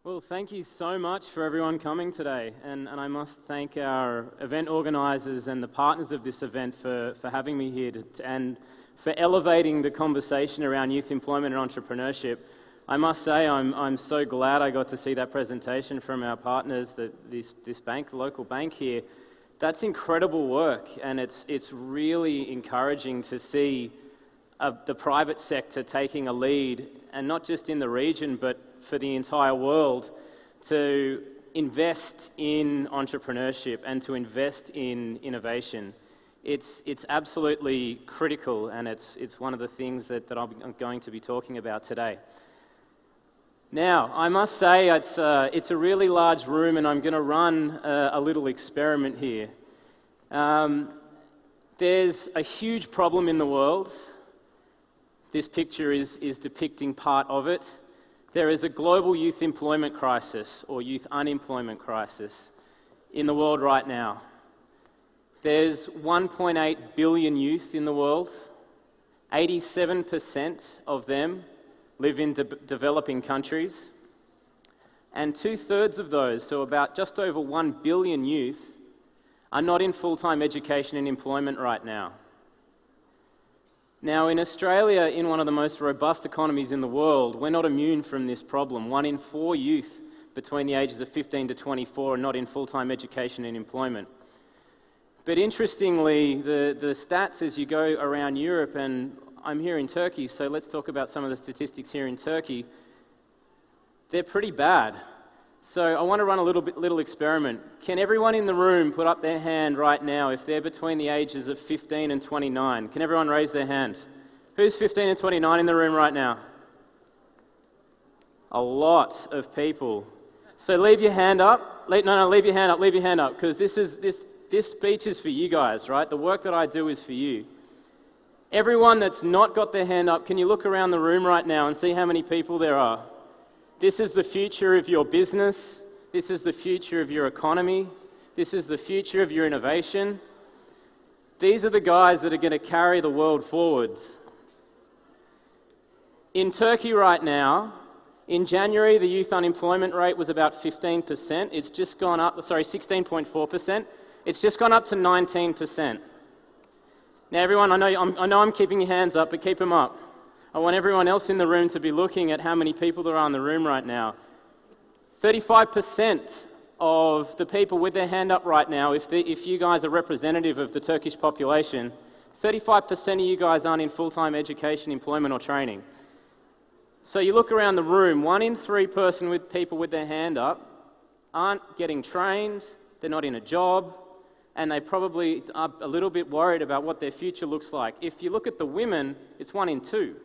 Well, thank you so much for everyone coming today, and I must thank our event organisers and the partners of this event for having me here and for elevating the conversation around youth employment and entrepreneurship. I must say I'm so glad I got to see that presentation from our partners, this bank, the local bank here. That's incredible work, and it's really encouraging to see the private sector taking a lead, and not just in the region, but for the entire world, to invest in entrepreneurship and to invest in innovation. It's absolutely critical, and it's one of the things that I'm going to be talking about today. Now, I must say it's a really large room, and I'm going to run a little experiment here. There's a huge problem in the world. This picture is depicting part of it. There is a global youth employment crisis or youth unemployment crisis in the world right now. There's 1.8 billion youth in the world. 87% of them live in developing countries. And 2/3 of those, so about just over 1 billion youth, are not in full-time education and employment right now. Now, in Australia, in one of the most robust economies in the world, we're not immune from this problem. 1 in 4 youth between the ages of 15 to 24 are not in full-time education and employment. But interestingly, the stats as you go around Europe, and I'm here in Turkey, so let's talk about some of the statistics here in Turkey. They're pretty bad. So I want to run a little experiment. Can everyone in the room put up their hand right now if they're between the ages of 15 and 29? Can everyone raise their hand? Who's 15 and 29 in the room right now? A lot of people. So leave your hand up. Leave your hand up, because this speech is for you guys, right? The work that I do is for you. Everyone that's not got their hand up, can you look around the room right now and see how many people there are? This is the future of your business. This is the future of your economy. This is the future of your innovation. These are the guys that are going to carry the world forwards. In Turkey right now, in January, the youth unemployment rate was about 15%. It's just gone up, 16.4%. It's just gone up to 19%. Now, everyone, I know I'm keeping your hands up, but keep them up. I want everyone else in the room to be looking at how many people there are in the room right now. 35% of the people with their hand up right now, if you guys are representative of the Turkish population, 35% of you guys aren't in full-time education, employment or training. So you look around the room, 1 in 3 people with their hand up aren't getting trained, they're not in a job, and they probably are a little bit worried about what their future looks like. If you look at the women, it's 1 in 2.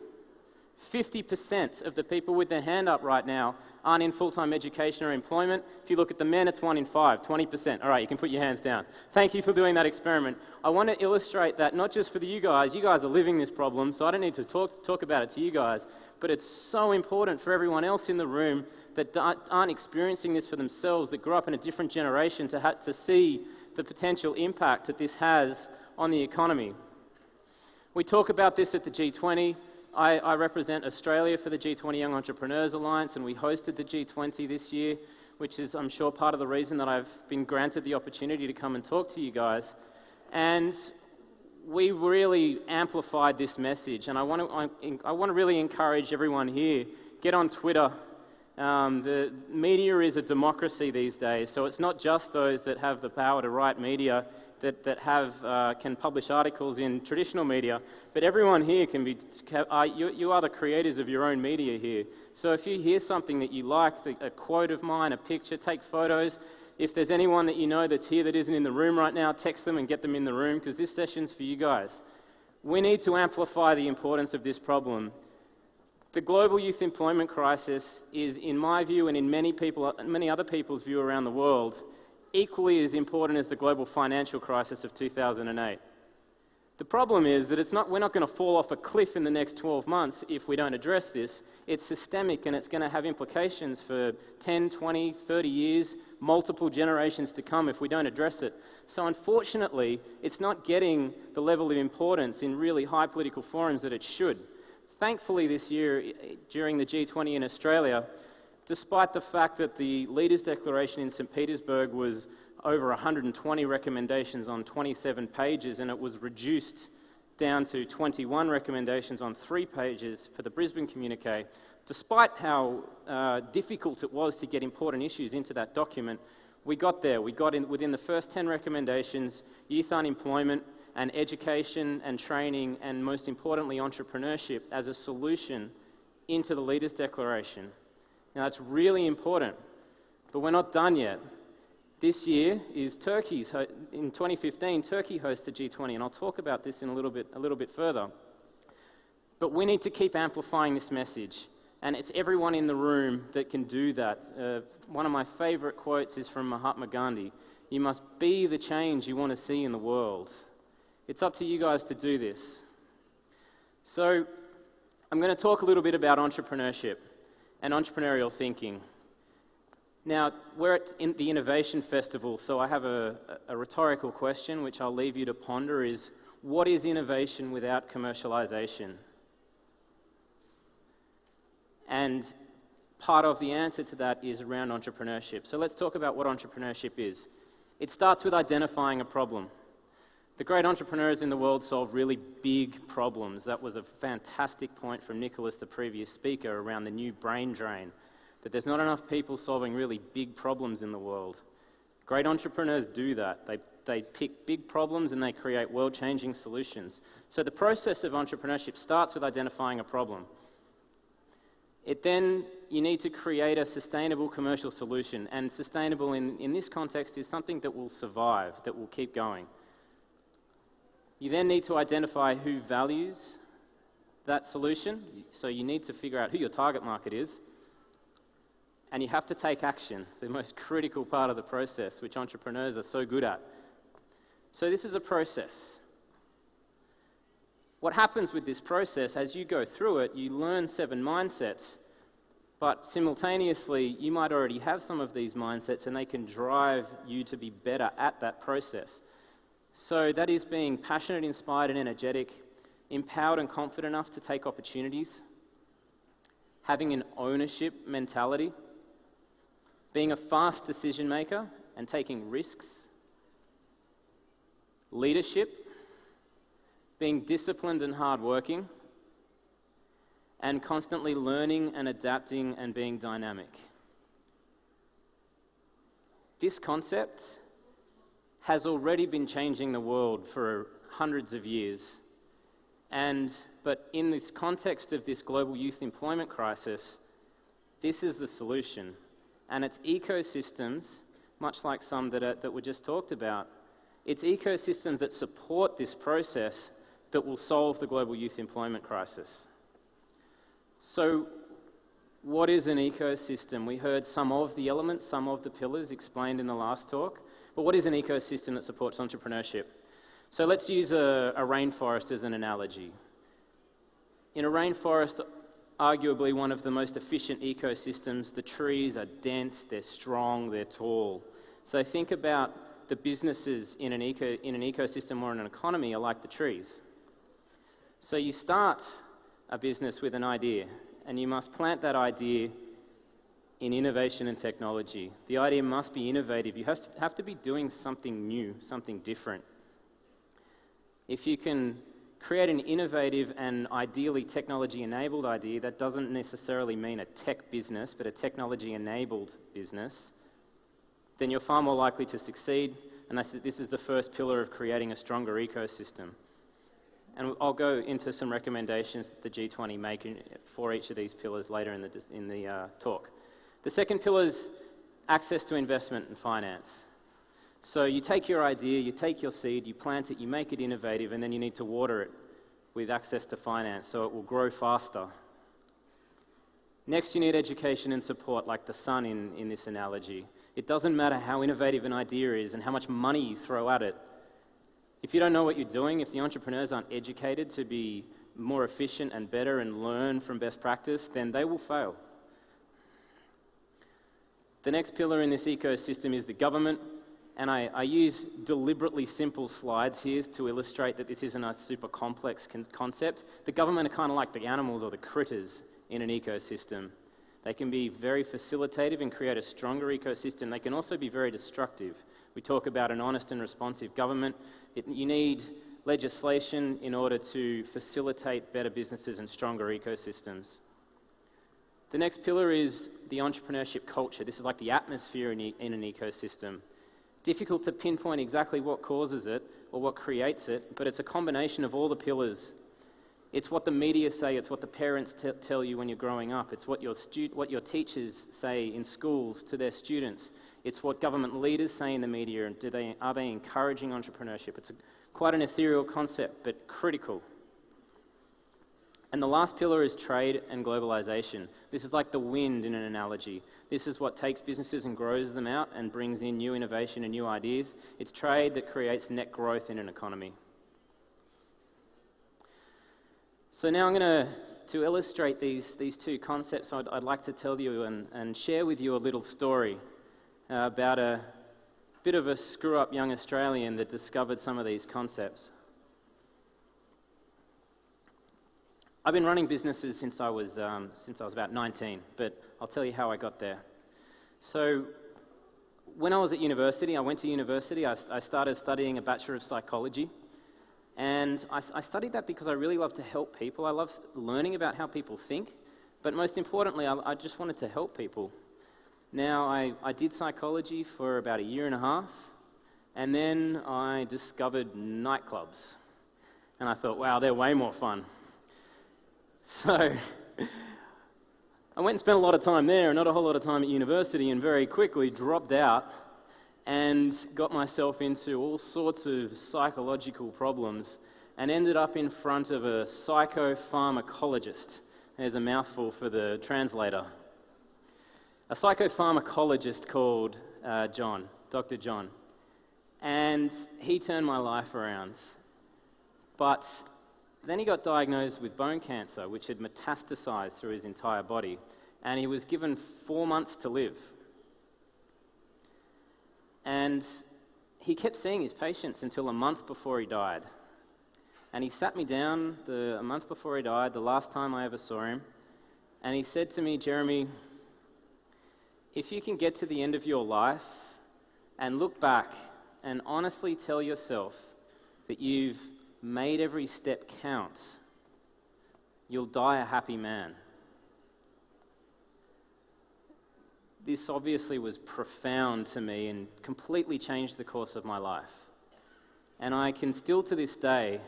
50% of the people with their hand up right now aren't in full-time education or employment. If you look at the men, it's 1 in 5, 20%. All right, you can put your hands down. Thank you for doing that experiment. I want to illustrate that not just for you guys are living this problem, so I don't need to talk about it to you guys, but it's so important for everyone else in the room that aren't experiencing this for themselves, that grew up in a different generation to see the potential impact that this has on the economy. We talk about this at the G20. I represent Australia for the G20 Young Entrepreneurs Alliance, and we hosted the G20 this year, which is, I'm sure, part of the reason that I've been granted the opportunity to come and talk to you guys. And we really amplified this message, and I want to really encourage everyone here, get on Twitter. The media is a democracy these days, so it's not just those that have the power to write media that can publish articles in traditional media, but everyone here you are the creators of your own media here. So if you hear something that you like, a quote of mine, a picture, take photos. If there's anyone that you know that's here that isn't in the room right now, text them and get them in the room, because this session's for you guys. We need to amplify the importance of this problem. The global youth employment crisis is, in my view and in many other people's view around the world, equally as important as the global financial crisis of 2008. The problem is that we're not going to fall off a cliff in the next 12 months if we don't address this. It's systemic, and it's going to have implications for 10, 20, 30 years, multiple generations to come if we don't address it. So unfortunately, it's not getting the level of importance in really high political forums that it should. Thankfully this year, during the G20 in Australia, despite the fact that the Leaders' Declaration in St. Petersburg was over 120 recommendations on 27 pages, and it was reduced down to 21 recommendations on 3 pages for the Brisbane communique. Despite how difficult it was to get important issues into that document, we got there. We got in within the first 10 recommendations, youth unemployment and education and training, and most importantly, entrepreneurship as a solution into the Leaders' Declaration. Now, that's really important, but we're not done yet. This year is Turkey's. In 2015, Turkey hosted G20, and I'll talk about this in a little bit further. But we need to keep amplifying this message, and it's everyone in the room that can do that. One of my favorite quotes is from Mahatma Gandhi: "You must be the change you want to see in the world." It's up to you guys to do this. So, I'm going to talk a little bit about entrepreneurship and entrepreneurial thinking. Now, we're at the Innovation Festival, so I have a rhetorical question which I'll leave you to ponder is, what is innovation without commercialization? And part of the answer to that is around entrepreneurship. So let's talk about what entrepreneurship is. It starts with identifying a problem. The great entrepreneurs in the world solve really big problems. That was a fantastic point from Nicholas, the previous speaker, around the new brain drain, that there's not enough people solving really big problems in the world. Great entrepreneurs do that. They pick big problems and they create world-changing solutions. So the process of entrepreneurship starts with identifying a problem. You need to create a sustainable commercial solution, and sustainable in this context is something that will survive, that will keep going. You then need to identify who values that solution, so you need to figure out who your target market is, and you have to take action, the most critical part of the process, which entrepreneurs are so good at. So this is a process. What happens with this process, as you go through it, you learn 7 mindsets, but simultaneously, you might already have some of these mindsets, and they can drive you to be better at that process. So that is being passionate, inspired, and energetic, empowered and confident enough to take opportunities, having an ownership mentality, being a fast decision maker and taking risks, leadership, being disciplined and hardworking, and constantly learning and adapting and being dynamic. This concept has already been changing the world for hundreds of years. But in this context of this global youth employment crisis, this is the solution. And it's ecosystems, much like some that were just talked about, it's ecosystems that support this process that will solve the global youth employment crisis. So, what is an ecosystem? We heard some of the elements, some of the pillars explained in the last talk. But what is an ecosystem that supports entrepreneurship? So let's use a rainforest as an analogy. In a rainforest, arguably one of the most efficient ecosystems, the trees are dense, they're strong, they're tall. So think about the businesses in an ecosystem or in an economy are like the trees. So you start a business with an idea, and you must plant that idea in innovation and technology. The idea must be innovative. You have to be doing something new, something different. If you can create an innovative and ideally technology-enabled idea, that doesn't necessarily mean a tech business, but a technology-enabled business, then you're far more likely to succeed, and this is the first pillar of creating a stronger ecosystem. And I'll go into some recommendations that the G20 make for each of these pillars later in the talk. The second pillar is access to investment and finance. So you take your idea, you take your seed, you plant it, you make it innovative, and then you need to water it with access to finance so it will grow faster. Next, you need education and support, like the sun in this analogy. It doesn't matter how innovative an idea is and how much money you throw at it. If you don't know what you're doing, if the entrepreneurs aren't educated to be more efficient and better and learn from best practice, then they will fail. The next pillar in this ecosystem is the government, and I use deliberately simple slides here to illustrate that this isn't a super complex concept. The government are kind of like the animals or the critters in an ecosystem. They can be very facilitative and create a stronger ecosystem. They can also be very destructive. We talk about an honest and responsive government. You need legislation in order to facilitate better businesses and stronger ecosystems. The next pillar is the entrepreneurship culture. This is like the atmosphere in an ecosystem. Difficult to pinpoint exactly what causes it or what creates it, but it's a combination of all the pillars. It's what the media say, it's what the parents tell you when you're growing up, it's what your teachers say in schools to their students, it's what government leaders say in the media, and are they encouraging entrepreneurship? It's quite an ethereal concept, but critical. And the last pillar is trade and globalization. This is like the wind in an analogy. This is what takes businesses and grows them out and brings in new innovation and new ideas. It's trade that creates net growth in an economy. So now I'm going to illustrate these two concepts. I'd like to tell you and share with you a little story about a bit of a screw-up young Australian that discovered some of these concepts. I've been running businesses since I was about 19, but I'll tell you how I got there. So when I was at university, I started studying a Bachelor of Psychology. And I studied that because I really love to help people. I love learning about how people think, but most importantly, I just wanted to help people. Now, I did psychology for about a year and a half, and then I discovered nightclubs. And I thought, wow, they're way more fun. So I went and spent a lot of time there and not a whole lot of time at university, and very quickly dropped out and got myself into all sorts of psychological problems and ended up in front of a psychopharmacologist. There's a mouthful for the translator. A psychopharmacologist called Dr. John. And he turned my life around. But then he got diagnosed with bone cancer, which had metastasized through his entire body, and he was given 4 months to live. And he kept seeing his patients until a month before he died. And he sat me down a month before he died, the last time I ever saw him, and he said to me, Jeremy, if you can get to the end of your life and look back and honestly tell yourself that you've made every step count, you'll die a happy man. This obviously was profound to me and completely changed the course of my life. And I can still to this day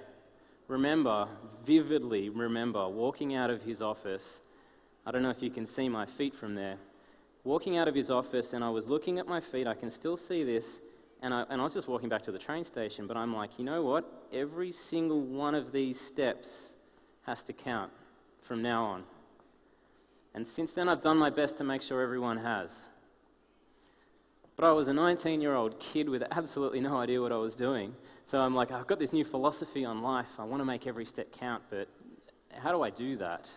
vividly remember walking out of his office. I don't know if you can see my feet from there. Walking out of his office, and I was looking at my feet, I can still see this, and I was just walking back to the train station, but I'm like, you know what? Every single one of these steps has to count from now on. And since then, I've done my best to make sure everyone has. But I was a 19-year-old kid with absolutely no idea what I was doing. So I'm like, I've got this new philosophy on life. I want to make every step count, but how do I do that?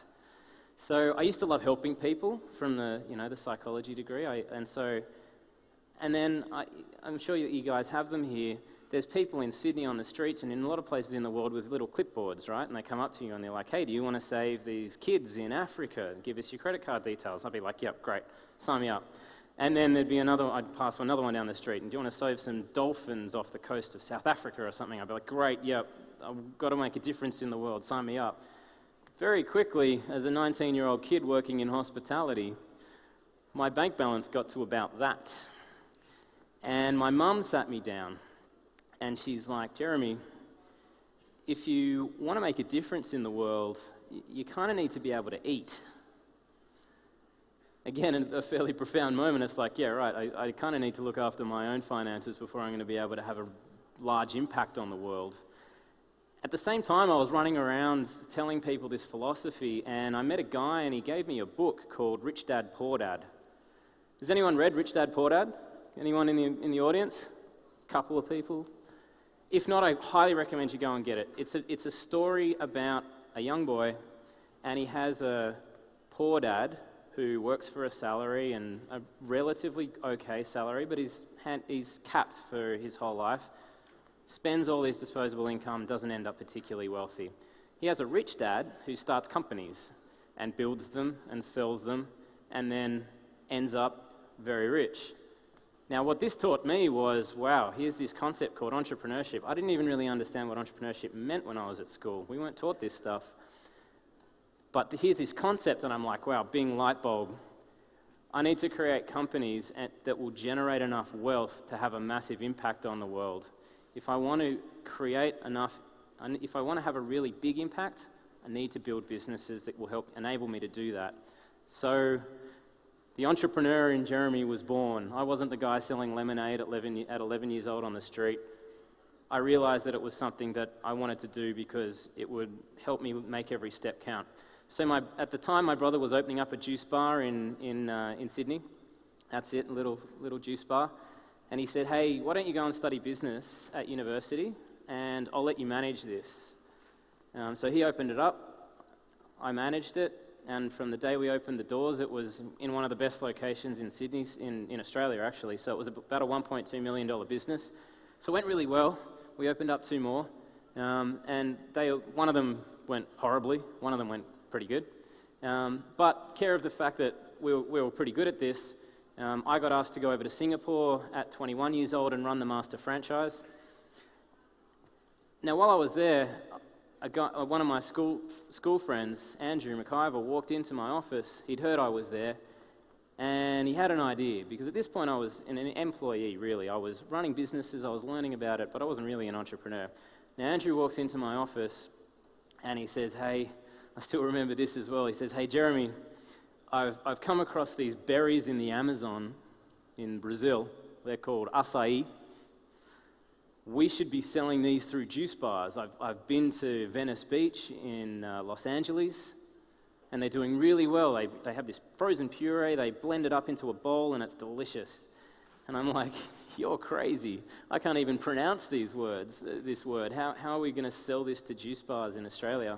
So I used to love helping people from the psychology degree. I'm sure you guys have them here. There's people in Sydney on the streets and in a lot of places in the world with little clipboards, right? And they come up to you and they're like, hey, do you want to save these kids in Africa? Give us your credit card details. I'd be like, yep, great, sign me up. And then I'd pass another one down the street, and do you want to save some dolphins off the coast of South Africa or something? I'd be like, great, yep, I've got to make a difference in the world, sign me up. Very quickly, as a 19-year-old kid working in hospitality, my bank balance got to about that. And my mum sat me down, and she's like, Jeremy, if you want to make a difference in the world, you kind of need to be able to eat. Again, a fairly profound moment. It's like, yeah, right, I kind of need to look after my own finances before I'm going to be able to have a large impact on the world. At the same time, I was running around telling people this philosophy, and I met a guy, and he gave me a book called Rich Dad, Poor Dad. Has anyone read Rich Dad, Poor Dad? Anyone in the audience? A couple of people. If not, I highly recommend you go and get it. It's a story about a young boy, and he has a poor dad who works for a salary, and a relatively okay salary, but he's capped for his whole life, spends all his disposable income, doesn't end up particularly wealthy. He has a rich dad who starts companies and builds them and sells them and then ends up very rich. Now, what this taught me was, wow, here's this concept called entrepreneurship. I didn't even really understand what entrepreneurship meant when I was at school. We weren't taught this stuff. But here's this concept, and I'm like, wow, bing light bulb. I need to create companies that will generate enough wealth to have a massive impact on the world. If I want to if I want to have a really big impact, I need to build businesses that will help enable me to do that. So the entrepreneur in Jeremy was born. I wasn't the guy selling lemonade at 11 years old on the street. I realized that it was something that I wanted to do because it would help me make every step count. So at the time, my brother was opening up a juice bar in Sydney. That's it, a little juice bar. And he said, hey, why don't you go and study business at university, and I'll let you manage this. So he opened it up. I managed it. And from the day we opened the doors, it was in one of the best locations in Sydney, in Australia, actually. So it was about a $1.2 million business. So it went really well. We opened up 2 more. And one of them went horribly. One of them went pretty good. But care of the fact that we were pretty good at this, I got asked to go over to Singapore at 21 years old and run the master franchise. Now, while I was there, one of my school friends, Andrew McIver, walked into my office. He'd heard I was there, and he had an idea, because at this point I was an employee, really. I was running businesses, I was learning about it, but I wasn't really an entrepreneur. Now, Andrew walks into my office, and he says, hey, I still remember this as well. He says, hey, Jeremy, I've come across these berries in the Amazon in Brazil. They're called acai. We should be selling these through juice bars. I've been to Venice Beach in Los Angeles, and they're doing really well. They have this frozen puree, they blend it up into a bowl, and it's delicious. And I'm like, you're crazy. I can't even pronounce this word. How are we going to sell this to juice bars in Australia?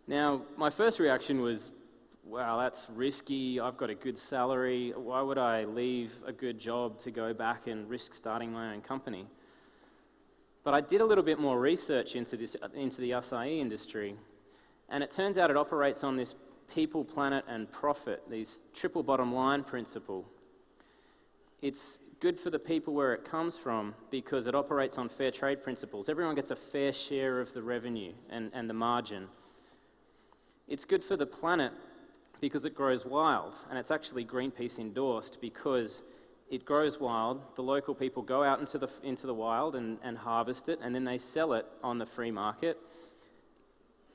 Now, my first reaction was, wow, that's risky. I've got a good salary. Why would I leave a good job to go back and risk starting my own company? But I did a little bit more research into the acai industry, and it turns out it operates on this people, planet, and profit, these triple bottom line principle. It's good for the people where it comes from because it operates on fair trade principles. Everyone gets a fair share of the revenue and the margin. It's good for the planet because it grows wild, and it's actually Greenpeace endorsed because it grows wild. The local people go out into the wild and harvest it, and then they sell it on the free market.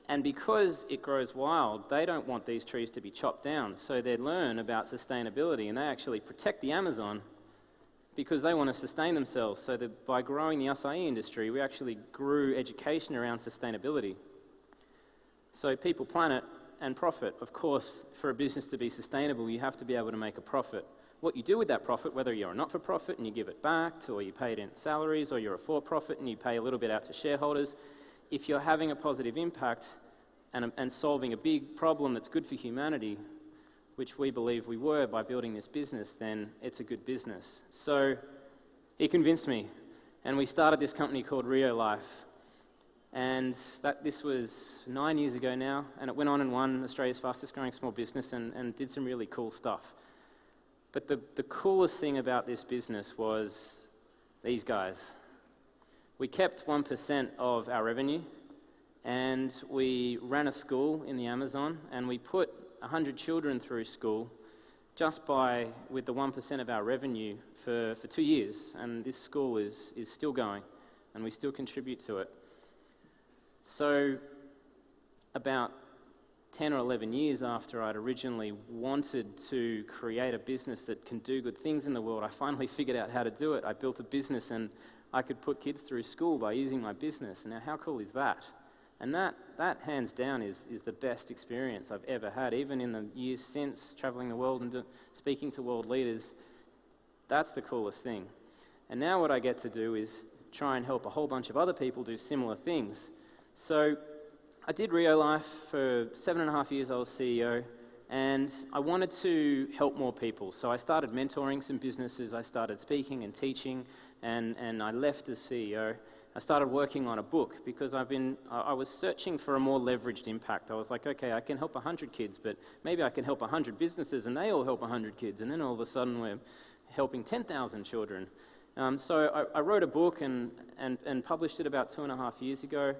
And because it grows wild, they don't want these trees to be chopped down, so they learn about sustainability, and they actually protect the Amazon because they want to sustain themselves. So that by growing the acai industry, we actually grew education around sustainability. So people, planet, and profit. Of course, for a business to be sustainable, you have to be able to make a profit. What you do with that profit, whether you're a not-for-profit and you give it back, or you pay it in salaries, or you're a for-profit and you pay a little bit out to shareholders, if you're having a positive impact and solving a big problem that's good for humanity, which we believe we were by building this business, then it's a good business. So he convinced me, and we started this company called Rio Life. And this was 9 years ago now, and it went on and won Australia's fastest growing small business and did some really cool stuff. But the coolest thing about this business was these guys. We kept 1% of our revenue, and we ran a school in the Amazon, and we put 100 children through school just with the 1% of our revenue for 2 years. And this school is still going, and we still contribute to it. So about 10 or 11 years after I'd originally wanted to create a business that can do good things in the world, I finally figured out how to do it. I built a business, and I could put kids through school by using my business. Now, how cool is that? And that hands down, is the best experience I've ever had. Even in the years since, traveling the world and speaking to world leaders, that's the coolest thing. And now what I get to do is try and help a whole bunch of other people do similar things. So I did Rio Life for 7.5 years. I was CEO, and I wanted to help more people. So I started mentoring some businesses. I started speaking and teaching, and I left as CEO. I started working on a book because I was searching for a more leveraged impact. I was like, okay, I can help 100 kids, but maybe I can help 100 businesses and they all help 100 kids, and then all of a sudden we're helping 10,000 children. So I wrote a book and published it about 2.5 years ago.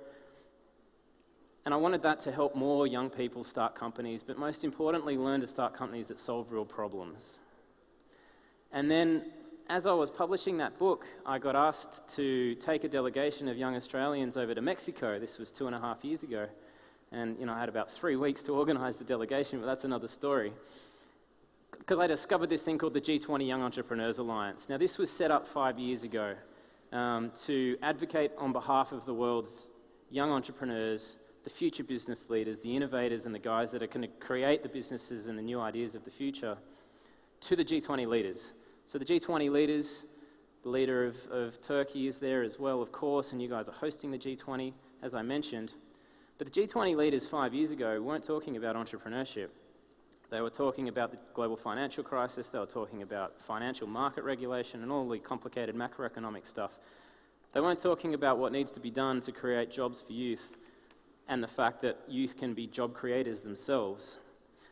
And I wanted that to help more young people start companies, but most importantly, learn to start companies that solve real problems. And then, as I was publishing that book, I got asked to take a delegation of young Australians over to Mexico. This was 2.5 years ago. And, I had about 3 weeks to organize the delegation, but that's another story. Because I discovered this thing called the G20 Young Entrepreneurs Alliance. Now, this was set up 5 years ago to advocate on behalf of the world's young entrepreneurs, the future business leaders, the innovators, and the guys that are going to create the businesses and the new ideas of the future, to the G20 leaders. So the G20 leaders, the leader of Turkey is there as well, of course, and you guys are hosting the G20, as I mentioned. But the G20 leaders 5 years ago weren't talking about entrepreneurship. They were talking about the global financial crisis, they were talking about financial market regulation and all the complicated macroeconomic stuff. They weren't talking about what needs to be done to create jobs for youth and the fact that youth can be job creators themselves.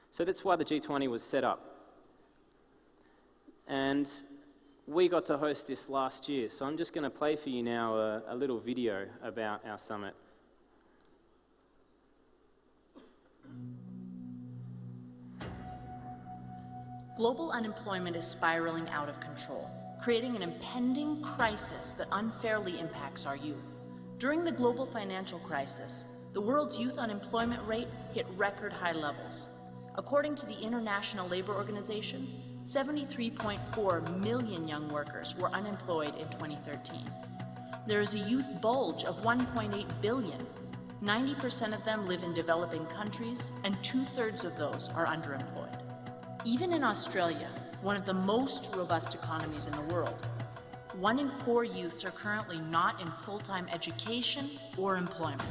So that's why the G20 was set up. And we got to host this last year. So I'm just going to play for you now a little video about our summit. Global unemployment is spiraling out of control, creating an impending crisis that unfairly impacts our youth. During the global financial crisis, the world's youth unemployment rate hit record high levels. According to the International Labor Organization, 73.4 million young workers were unemployed in 2013. There is a youth bulge of 1.8 billion. 90% of them live in developing countries, and 2/3 of those are underemployed. Even in Australia, one of the most robust economies in the world, 1 in 4 youths are currently not in full-time education or employment.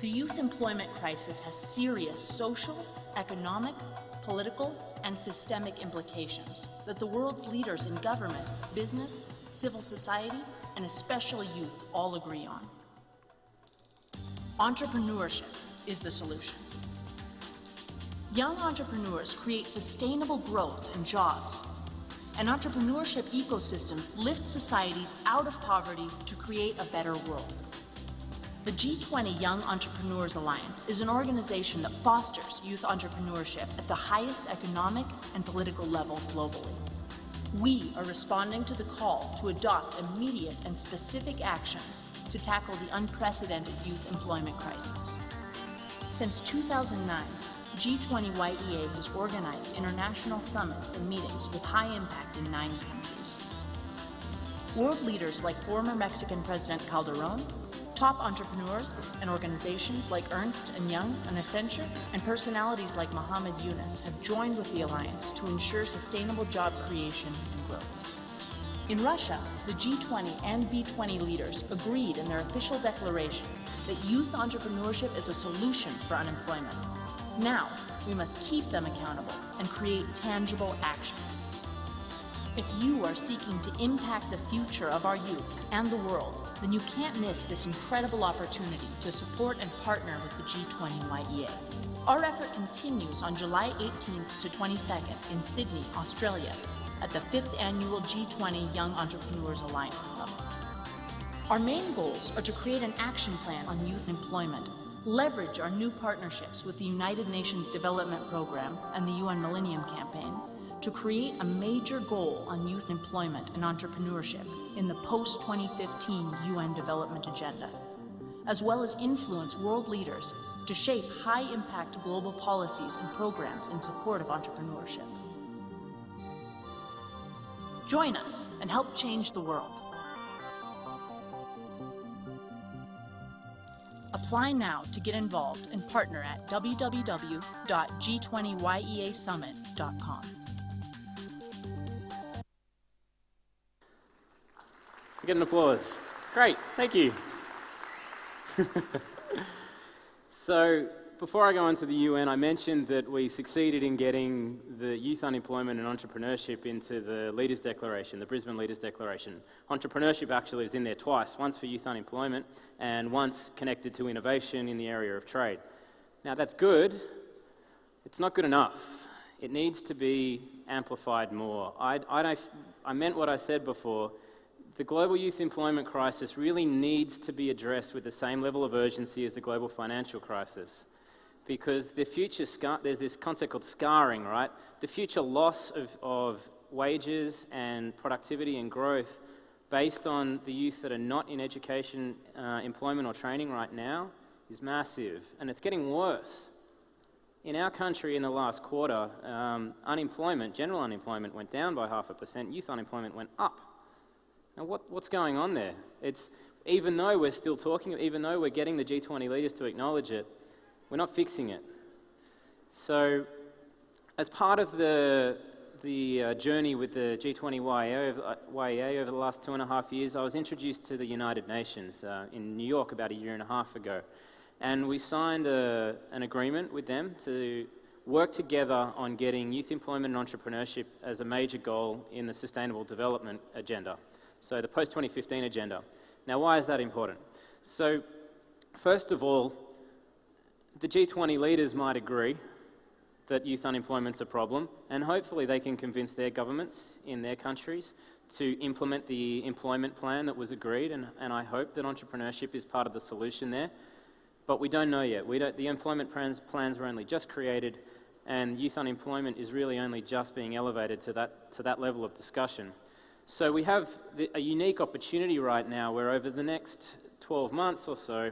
The youth employment crisis has serious social, economic, political, and systemic implications that the world's leaders in government, business, civil society, and especially youth all agree on. Entrepreneurship is the solution. Young entrepreneurs create sustainable growth and jobs, and entrepreneurship ecosystems lift societies out of poverty to create a better world. The G20 Young Entrepreneurs Alliance is an organization that fosters youth entrepreneurship at the highest economic and political level globally. We are responding to the call to adopt immediate and specific actions to tackle the unprecedented youth employment crisis. Since 2009, G20YEA has organized international summits and meetings with high impact in 9 countries. World leaders like former Mexican President Calderón, top entrepreneurs and organizations like Ernst & Young and Accenture, and personalities like Mohammed Yunus have joined with the Alliance to ensure sustainable job creation and growth. In Russia, the G20 and B20 leaders agreed in their official declaration that youth entrepreneurship is a solution for unemployment. Now, we must keep them accountable and create tangible actions. If you are seeking to impact the future of our youth and the world, then you can't miss this incredible opportunity to support and partner with the G20YEA. Our effort continues on July 18th to 22nd in Sydney, Australia, at the 5th Annual G20 Young Entrepreneurs Alliance Summit. Our main goals are to create an action plan on youth employment, leverage our new partnerships with the United Nations Development Programme and the UN Millennium Campaign to create a major goal on youth employment and entrepreneurship in the post-2015 UN Development Agenda, as well as influence world leaders to shape high-impact global policies and programs in support of entrepreneurship. Join us and help change the world. Apply now to get involved and partner at www.g20yeasummit.com. Get an applause. Great, thank you. So before I go into the UN, I mentioned that we succeeded in getting the youth unemployment and entrepreneurship into the Leaders' Declaration, the Brisbane Leaders' Declaration. Entrepreneurship actually was in there twice, once for youth unemployment and once connected to innovation in the area of trade. Now that's good, it's not good enough. It needs to be amplified more. I meant what I said before. The global youth employment crisis really needs to be addressed with the same level of urgency as the global financial crisis, because the future there's this concept called scarring, right? The future loss of wages and productivity and growth based on the youth that are not in education, employment or training right now is massive, and it's getting worse. In our country in the last quarter, general unemployment went down by 0.5%, youth unemployment went up. Now, what's going on there? Even though we're still talking, even though we're getting the G20 leaders to acknowledge it, we're not fixing it. So, as part of the journey with the G20 YEA over the last 2.5 years, I was introduced to the United Nations in New York about 1.5 years ago. And we signed an agreement with them to work together on getting youth employment and entrepreneurship as a major goal in the Sustainable Development Agenda. So the post-2015 agenda. Now, why is that important? So, first of all, the G20 leaders might agree that youth unemployment's a problem, and hopefully they can convince their governments in their countries to implement the employment plan that was agreed, and I hope that entrepreneurship is part of the solution there. But we don't know yet. The employment plans were only just created, and youth unemployment is really only just being elevated to that level of discussion. So we have a unique opportunity right now where over the next 12 months or so,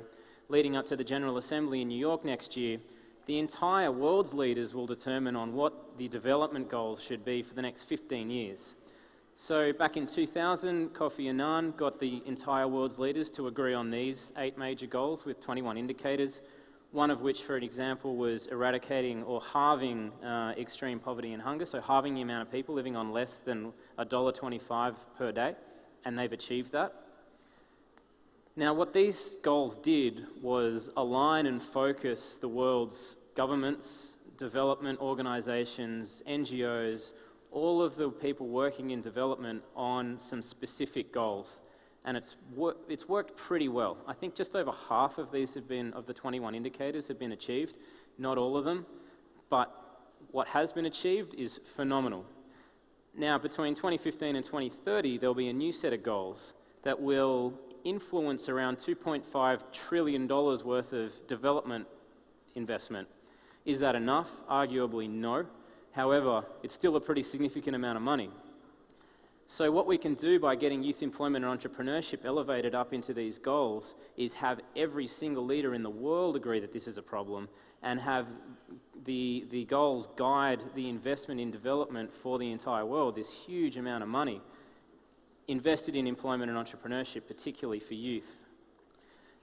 leading up to the General Assembly in New York next year, the entire world's leaders will determine on what the development goals should be for the next 15 years. So back in 2000, Kofi Annan got the entire world's leaders to agree on these 8 major goals with 21 indicators, one of which, for an example, was eradicating or halving extreme poverty and hunger, so halving the amount of people living on less than $1.25 per day, and they've achieved that. Now, what these goals did was align and focus the world's governments, development organizations, NGOs, all of the people working in development on some specific goals. And it's worked pretty well. I think just over half of these of the 21 indicators have been achieved, not all of them, but what has been achieved is phenomenal. Now, between 2015 and 2030, there'll be a new set of goals that will influence around $2.5 trillion worth of development investment. Is that enough? Arguably no. However, it's still a pretty significant amount of money. So what we can do by getting youth employment and entrepreneurship elevated up into these goals is have every single leader in the world agree that this is a problem, and have the goals guide the investment in development for the entire world, this huge amount of money invested in employment and entrepreneurship, particularly for youth.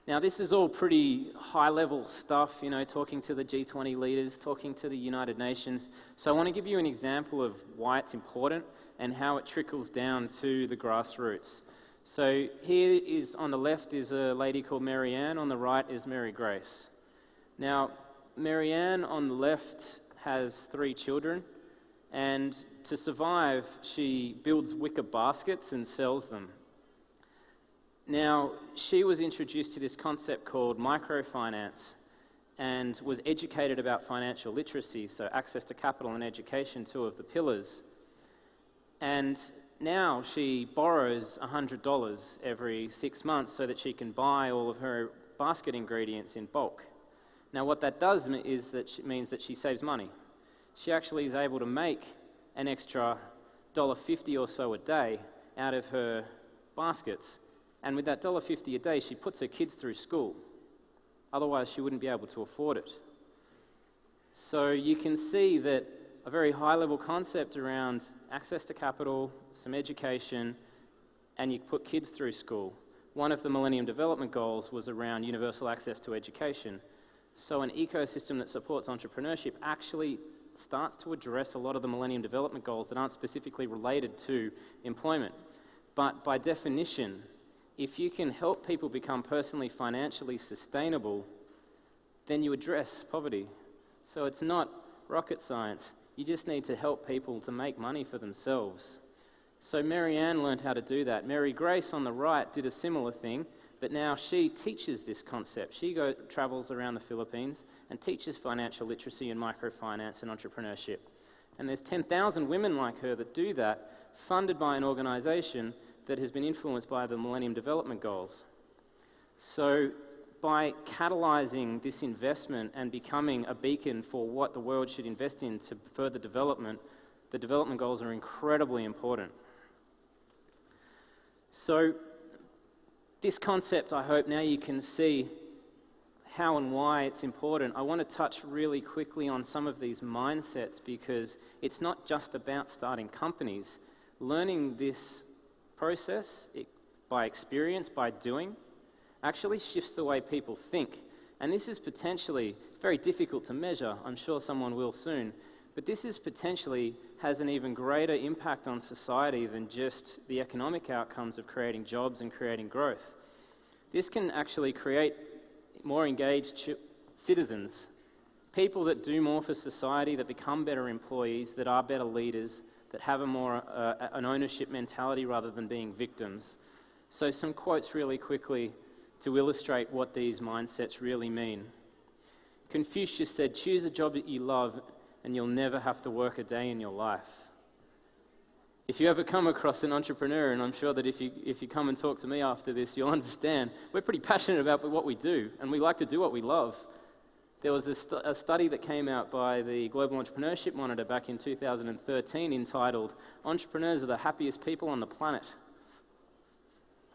Now, this is all pretty high-level stuff, you know, talking to the G20 leaders, talking to the United Nations. So I want to give you an example of why it's important and how it trickles down to the grassroots. So here is, on the left is a lady called Mary Ann, on the right is Mary Grace. Now, Mary Ann on the left has 3 children, and to survive, she builds wicker baskets and sells them. Now, she was introduced to this concept called microfinance and was educated about financial literacy, so access to capital and education, 2 of the pillars. And now she borrows $100 every 6 months so that she can buy all of her basket ingredients in bulk. Now, what that does is that means that she saves money. She actually is able to make an extra $1.50 or so a day out of her baskets. And with that $1.50 a day, she puts her kids through school. Otherwise, she wouldn't be able to afford it. So you can see that a very high-level concept around access to capital, some education, and you put kids through school. One of the Millennium Development Goals was around universal access to education. So an ecosystem that supports entrepreneurship actually starts to address a lot of the Millennium Development Goals that aren't specifically related to employment. But by definition, if you can help people become personally financially sustainable, then you address poverty. So it's not rocket science. You just need to help people to make money for themselves. So Mary Ann learned how to do that. Mary Grace on the right did a similar thing, but now she teaches this concept. She travels around the Philippines and teaches financial literacy and microfinance and entrepreneurship. And there's 10,000 women like her that do that, funded by an organization that has been influenced by the Millennium Development Goals. So by catalyzing this investment and becoming a beacon for what the world should invest in to further development, the development goals are incredibly important. So this concept, I hope now you can see how and why it's important. I want to touch really quickly on some of these mindsets because it's not just about starting companies. Learning this process by experience, by doing, actually shifts the way people think. And this is potentially very difficult to measure. I'm sure someone will soon. But this is potentially has an even greater impact on society than just the economic outcomes of creating jobs and creating growth. This can actually create more engaged citizens, people that do more for society, that become better employees, that are better leaders, that have an ownership mentality rather than being victims. So some quotes really quickly to illustrate what these mindsets really mean. Confucius said, "Choose a job that you love and you'll never have to work a day in your life." If you ever come across an entrepreneur, and I'm sure that if you come and talk to me after this, you'll understand, we're pretty passionate about what we do, and we like to do what we love. There was a study that came out by the Global Entrepreneurship Monitor back in 2013 entitled, "Entrepreneurs are the happiest people on the planet."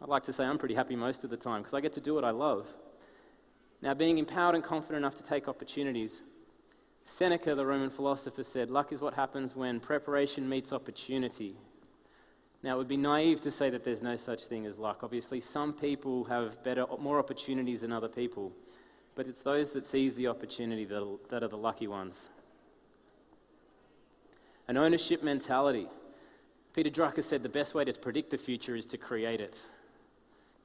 I'd like to say I'm pretty happy most of the time because I get to do what I love. Now, being empowered and confident enough to take opportunities. Seneca, the Roman philosopher, said, "Luck is what happens when preparation meets opportunity." Now, it would be naive to say that there's no such thing as luck. Obviously, some people have more opportunities than other people, but it's those that seize the opportunity that are the lucky ones. An ownership mentality. Peter Drucker said the best way to predict the future is to create it.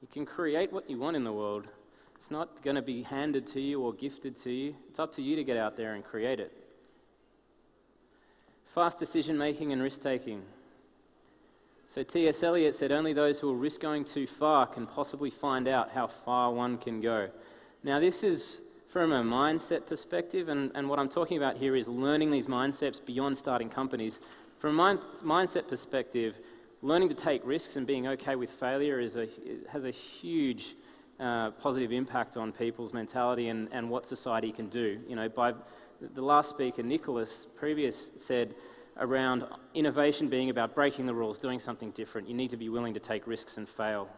You can create what you want in the world. It's not going to be handed to you or gifted to you. It's up to you to get out there and create it. Fast decision-making and risk-taking. So T.S. Eliot said, "Only those who will risk going too far can possibly find out how far one can go." Now this is from a mindset perspective, and what I'm talking about here is learning these mindsets beyond starting companies. From a mindset perspective, learning to take risks and being okay with failure has a huge positive impact on people's mentality and what society can do. You know, by the last speaker, Nicholas, previous, said around innovation being about breaking the rules, doing something different. You need to be willing to take risks and fail.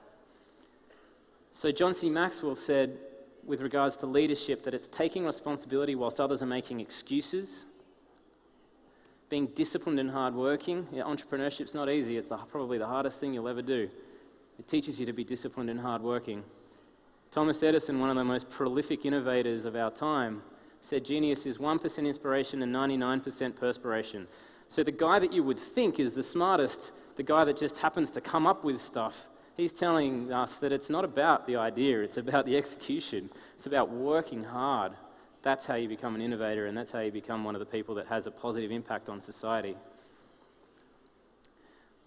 So John C. Maxwell said, with regards to leadership, that it's taking responsibility whilst others are making excuses, being disciplined and hardworking. Yeah, entrepreneurship's not easy. It's probably the hardest thing you'll ever do. It teaches you to be disciplined and hardworking. Thomas Edison, one of the most prolific innovators of our time, said genius is 1% inspiration and 99% perspiration. So the guy that you would think is the smartest, the guy that just happens to come up with stuff, he's telling us that it's not about the idea, it's about the execution. It's about working hard. That's how you become an innovator, and that's how you become one of the people that has a positive impact on society.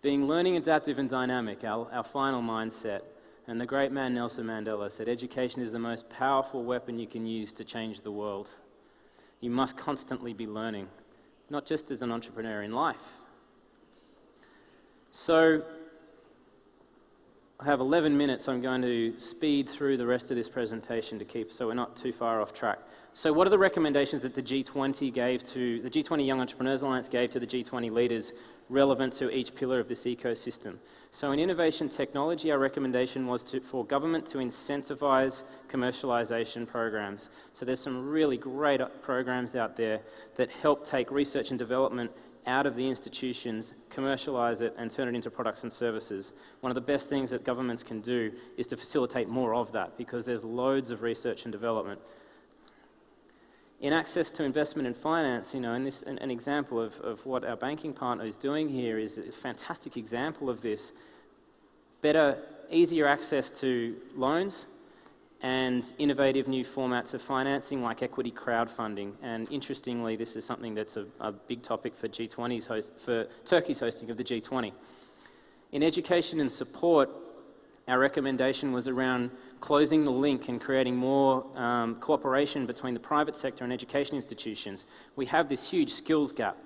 Being learning, adaptive, and dynamic, our final mindset. And the great man Nelson Mandela said, education is the most powerful weapon you can use to change the world. You must constantly be learning, not just as an entrepreneur, in life. So I have 11 minutes. I'm going to speed through the rest of this presentation so we're not too far off track. So what are the recommendations that the G20 Young Entrepreneurs Alliance gave to the G20 leaders relevant to each pillar of this ecosystem? So in innovation technology, our recommendation was for government to incentivize commercialization programs. So there's some really great programs out there that help take research and development out of the institutions, commercialize it, and turn it into products and services. One of the best things that governments can do is to facilitate more of that, because there's loads of research and development. In access to investment and finance, you know, and this an example of what our banking partner is doing here is a fantastic example of this. Better, easier access to loans, and innovative new formats of financing like equity crowdfunding. And interestingly, this is something that's a big topic for for Turkey's hosting of the G20. In education and support, our recommendation was around closing the link and creating more cooperation between the private sector and education institutions. We have this huge skills gap.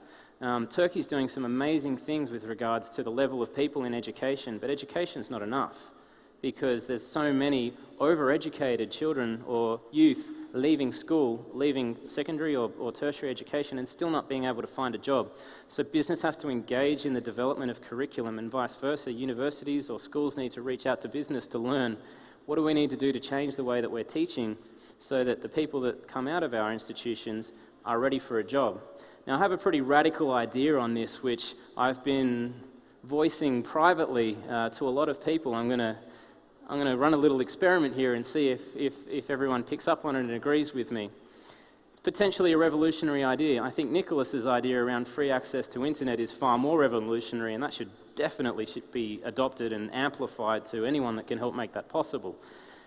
Turkey's doing some amazing things with regards to the level of people in education, but education's not enough because there's so many overeducated children or youth leaving school, leaving secondary or tertiary education and still not being able to find a job. So business has to engage in the development of curriculum and vice versa. Universities or schools need to reach out to business to learn what do we need to do to change the way that we're teaching so that the people that come out of our institutions are ready for a job. Now, I have a pretty radical idea on this, which I've been voicing privately to a lot of people. I'm going to run a little experiment here and see if everyone picks up on it and agrees with me. It's potentially a revolutionary idea. I think Nicholas's idea around free access to internet is far more revolutionary, and that should be adopted and amplified to anyone that can help make that possible.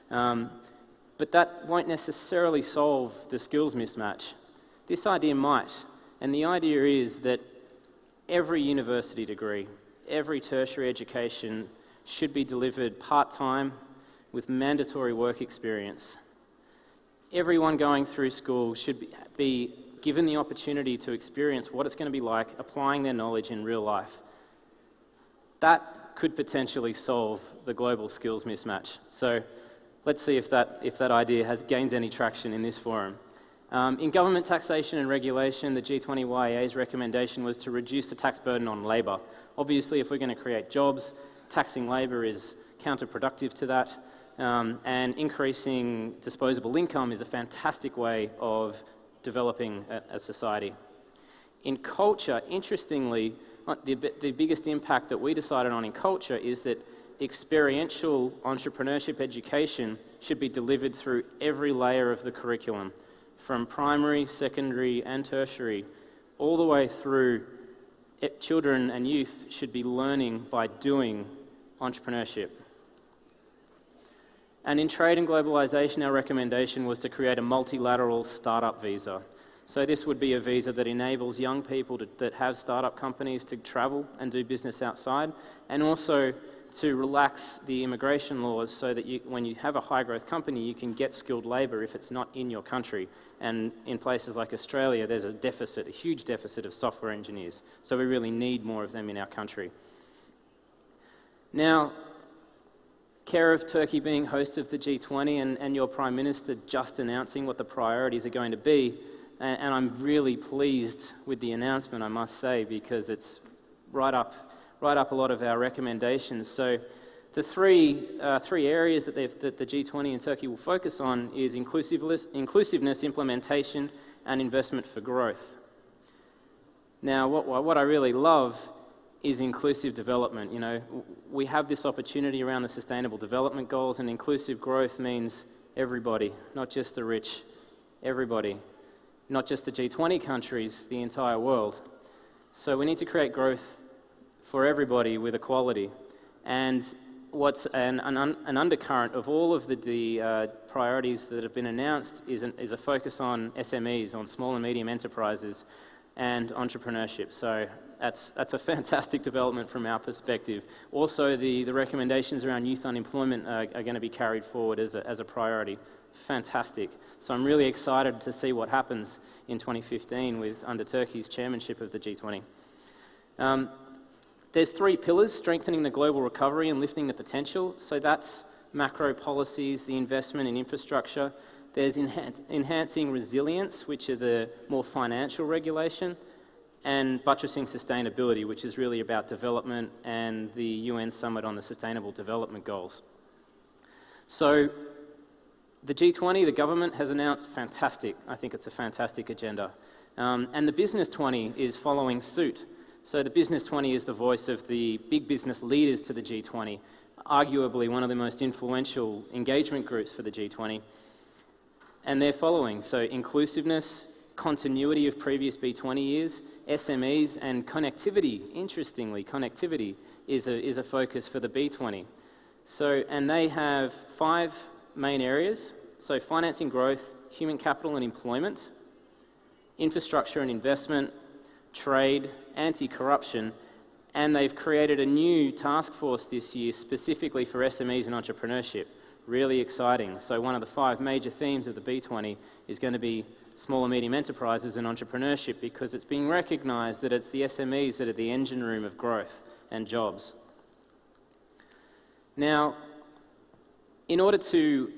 But that won't necessarily solve the skills mismatch. This idea might. And the idea is that every university degree, every tertiary education should be delivered part-time with mandatory work experience. Everyone going through school should be given the opportunity to experience what it's going to be like applying their knowledge in real life. That could potentially solve the global skills mismatch. So let's see if that idea gains any traction in this forum. In government taxation and regulation, the G20YA's recommendation was to reduce the tax burden on labour. Obviously, if we're going to create jobs, taxing labour is counterproductive to that, and increasing disposable income is a fantastic way of developing a society. In culture, interestingly, the biggest impact that we decided on in culture is that experiential entrepreneurship education should be delivered through every layer of the curriculum, from primary, secondary and tertiary, all the way through. Children and youth should be learning by doing entrepreneurship. And in trade and globalisation, our recommendation was to create a multilateral startup visa. So this would be a visa that enables young people that have startup companies to travel and do business outside, and also to relax the immigration laws so that when you have a high-growth company, you can get skilled labour if it's not in your country. And in places like Australia, there's a huge deficit of software engineers. So we really need more of them in our country. Now, care of Turkey being host of the G20 and your Prime Minister just announcing what the priorities are going to be, and I'm really pleased with the announcement, I must say, because it's right up a lot of our recommendations. So the three areas that the G20 and Turkey will focus on is inclusiveness, implementation, and investment for growth. Now, what I really love is inclusive development. You know, we have this opportunity around the Sustainable Development Goals, and inclusive growth means everybody, not just the rich, everybody, not just the G20 countries, the entire world. So we need to create growth for everybody with equality. And what's an undercurrent of all of the priorities that have been announced is a focus on SMEs, on small and medium enterprises and entrepreneurship. So that's a fantastic development from our perspective. Also, the recommendations around youth unemployment are going to be carried forward as a priority. Fantastic. So I'm really excited to see what happens in 2015 under Turkey's chairmanship of the G20. There's three pillars: strengthening the global recovery and lifting the potential. So that's macro policies, the investment in infrastructure. There's enhancing resilience, which are the more financial regulation, and buttressing sustainability, which is really about development and the UN Summit on the Sustainable Development Goals. So the G20, the government, has announced fantastic. I think it's a fantastic agenda. And the Business 20 is following suit. So the Business 20 is the voice of the big business leaders to the G20, arguably one of the most influential engagement groups for the G20. And they're following. So inclusiveness, continuity of previous B20 years, SMEs, and connectivity. Interestingly, connectivity is a focus for the B20. So, and they have 5 main areas. So financing growth, human capital and employment, infrastructure and investment, trade, anti-corruption, and they've created a new task force this year specifically for SMEs and entrepreneurship. Really exciting. So one of the 5 major themes of the B20 is going to be small and medium enterprises and entrepreneurship, because it's being recognised that it's the SMEs that are the engine room of growth and jobs. Now, in order to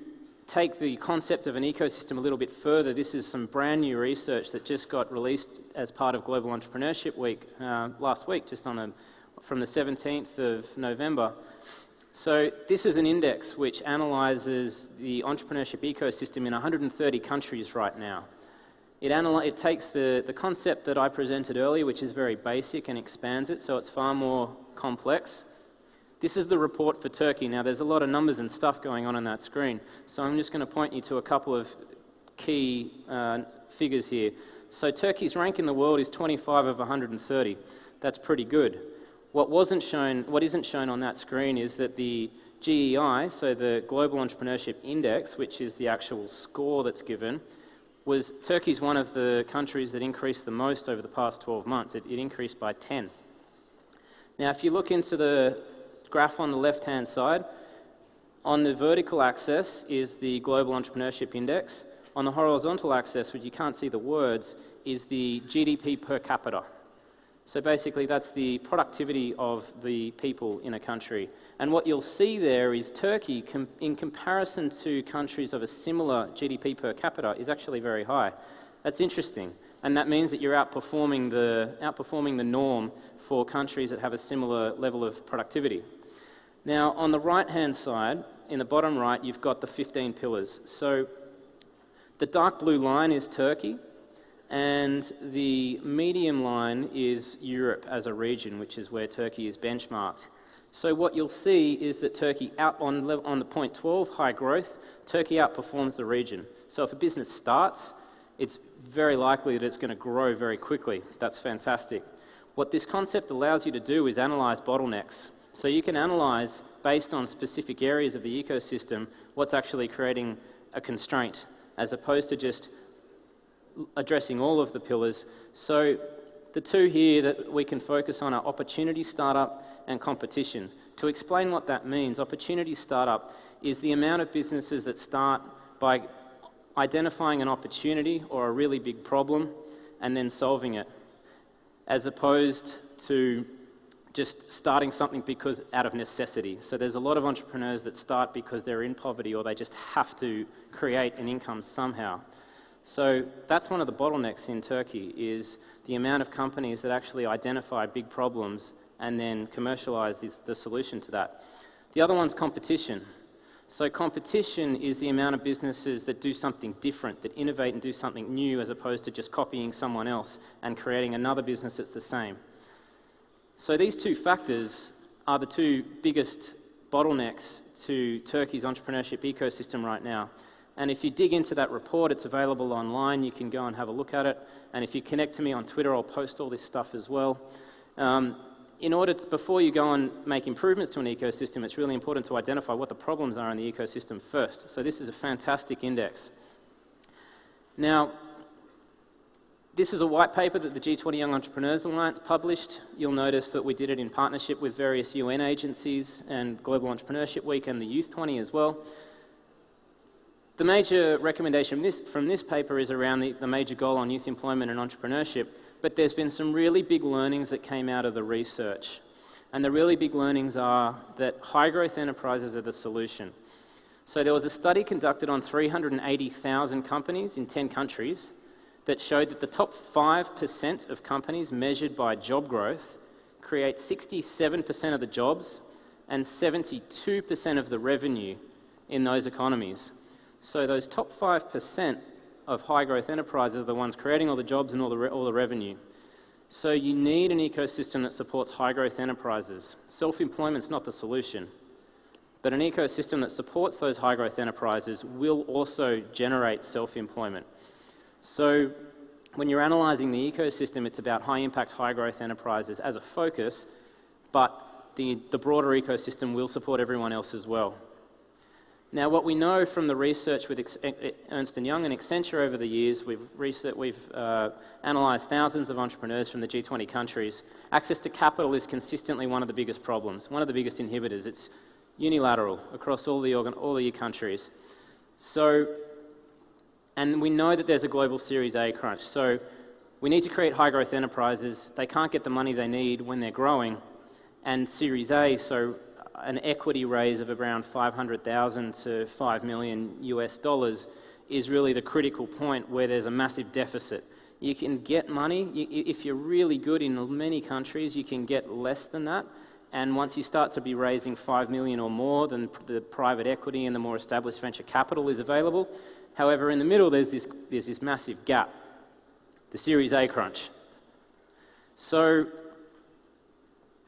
take the concept of an ecosystem a little bit further, this is some brand new research that just got released as part of Global Entrepreneurship Week last week, just from the 17th of November. So this is an index which analyses the entrepreneurship ecosystem in 130 countries right now. It takes the concept that I presented earlier, which is very basic, and expands it, so it's far more complex. This is the report for Turkey. Now, there's a lot of numbers and stuff going on that screen, so I'm just going to point you to a couple of key figures here. So Turkey's rank in the world is 25 of 130. That's pretty good. What isn't shown on that screen is that the GEI, so the Global Entrepreneurship Index, which is the actual score that's given, Turkey's one of the countries that increased the most over the past 12 months. It increased by 10. Now, if you look into the graph on the left-hand side, on the vertical axis is the Global Entrepreneurship Index. On the horizontal axis, which you can't see the words, is the GDP per capita. So basically, that's the productivity of the people in a country. And what you'll see there is Turkey, in comparison to countries of a similar GDP per capita, is actually very high. That's interesting. And that means that you're outperforming the norm for countries that have a similar level of productivity. Now, on the right-hand side, in the bottom right, you've got the 15 pillars. So the dark blue line is Turkey, and the medium line is Europe as a region, which is where Turkey is benchmarked. So what you'll see is that Turkey, on the point 12, high growth, Turkey outperforms the region. So if a business starts, it's very likely that it's going to grow very quickly. That's fantastic. What this concept allows you to do is analyze bottlenecks. So you can analyze, based on specific areas of the ecosystem, what's actually creating a constraint, as opposed to just addressing all of the pillars. So the two here that we can focus on are opportunity startup and competition. To explain what that means, opportunity startup is the amount of businesses that start by identifying an opportunity or a really big problem and then solving it, as opposed to just starting something out of necessity. So there's a lot of entrepreneurs that start because they're in poverty or they just have to create an income somehow. So that's one of the bottlenecks in Turkey, is the amount of companies that actually identify big problems and then commercialize the solution to that. The other one's competition. So competition is the amount of businesses that do something different, that innovate and do something new, as opposed to just copying someone else and creating another business that's the same. So these two factors are the two biggest bottlenecks to Turkey's entrepreneurship ecosystem right now. And if you dig into that report, it's available online. You can go and have a look at it. And if you connect to me on Twitter, I'll post all this stuff as well. Before you go and make improvements to an ecosystem, it's really important to identify what the problems are in the ecosystem first. So this is a fantastic index. Now, this is a white paper that the G20 Young Entrepreneurs Alliance published. You'll notice that we did it in partnership with various UN agencies and Global Entrepreneurship Week and the Youth 20 as well. The major recommendation from this paper is around the major goal on youth employment and entrepreneurship, but there's been some really big learnings that came out of the research. And the really big learnings are that high-growth enterprises are the solution. So there was a study conducted on 380,000 companies in 10 countries that showed that the top 5% of companies measured by job growth create 67% of the jobs and 72% of the revenue in those economies. So those top 5% of high-growth enterprises are the ones creating all the jobs and all the revenue. So you need an ecosystem that supports high-growth enterprises. Self-employment's not the solution, but an ecosystem that supports those high-growth enterprises will also generate self-employment. So when you're analysing the ecosystem, it's about high-impact, high-growth enterprises as a focus, but the broader ecosystem will support everyone else as well. Now, what we know from the research with Ernst & Young and Accenture over the years, we've analysed thousands of entrepreneurs from the G20 countries. Access to capital is consistently one of the biggest problems, one of the biggest inhibitors. It's unilateral across all the countries. So, and we know that there's a global Series A crunch. So we need to create high-growth enterprises. They can't get the money they need when they're growing. And Series A, so an equity raise of around 500,000 to $5 million US dollars is really the critical point where there's a massive deficit. You can get money, if you're really good in many countries, you can get less than that. And once you start to be raising 5 million or more, then the private equity and the more established venture capital is available. However, in the middle, there's this massive gap, the Series A crunch. So,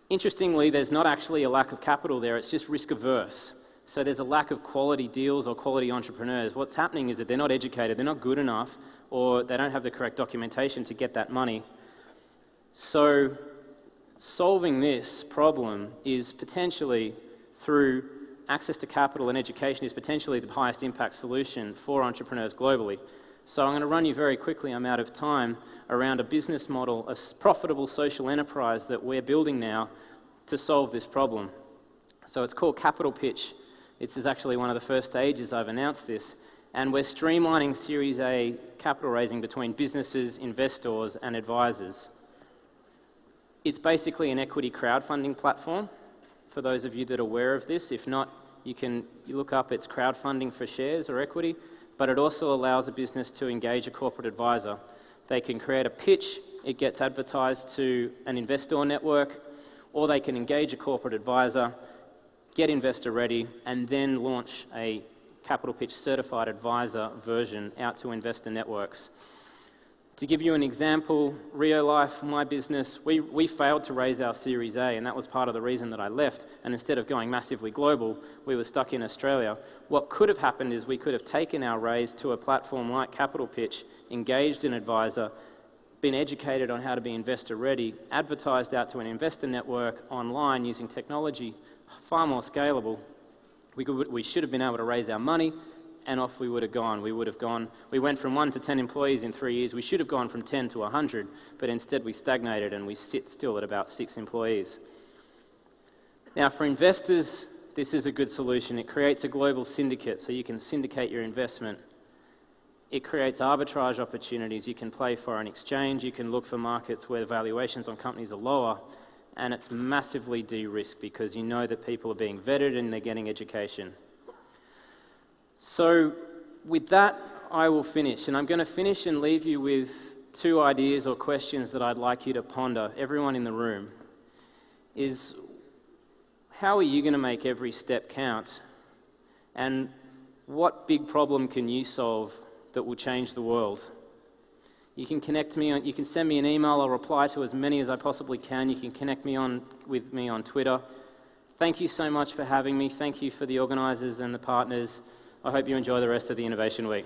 interestingly, there's not actually a lack of capital there, it's just risk averse. So there's a lack of quality deals or quality entrepreneurs. What's happening is that they're not educated, they're not good enough, or they don't have the correct documentation to get that money. So solving this problem is potentially, through access to capital and education, is potentially the highest impact solution for entrepreneurs globally. So I'm going to run you very quickly, I'm out of time, around a business model, a profitable social enterprise that we're building now to solve this problem. So it's called Capital Pitch. This is actually one of the first stages I've announced this. And we're streamlining Series A capital raising between businesses, investors, and advisors. It's basically an equity crowdfunding platform, for those of you that are aware of this. If not, you look up, it's crowdfunding for shares or equity. But it also allows a business to engage a corporate advisor. They can create a pitch, it gets advertised to an investor network, or they can engage a corporate advisor, get investor ready, and then launch a Capital Pitch certified advisor version out to investor networks. To give you an example, Rio Life, my business, we failed to raise our Series A, and that was part of the reason that I left. And instead of going massively global, we were stuck in Australia. What could have happened is we could have taken our raise to a platform like Capital Pitch, engaged an advisor, been educated on how to be investor ready, advertised out to an investor network online using technology, far more scalable. We should have been able to raise our money, and off we would have gone. We went from 1 to 10 employees in 3 years. We should have gone from 10 to 100, but instead we stagnated and we sit still at about 6 employees. Now, for investors, this is a good solution. It creates a global syndicate, so you can syndicate your investment. It creates arbitrage opportunities. You can play foreign exchange. You can look for markets where the valuations on companies are lower, and it's massively de-risked because you know that people are being vetted and they're getting education. So with that, I will finish. And I'm going to finish and leave you with 2 ideas or questions that I'd like you to ponder, everyone in the room, is how are you going to make every step count? And what big problem can you solve that will change the world? You can you can send me an email. I'll reply to as many as I possibly can. You can connect with me on Twitter. Thank you so much for having me. Thank you for the organisers and the partners. I hope you enjoy the rest of the Innovation Week.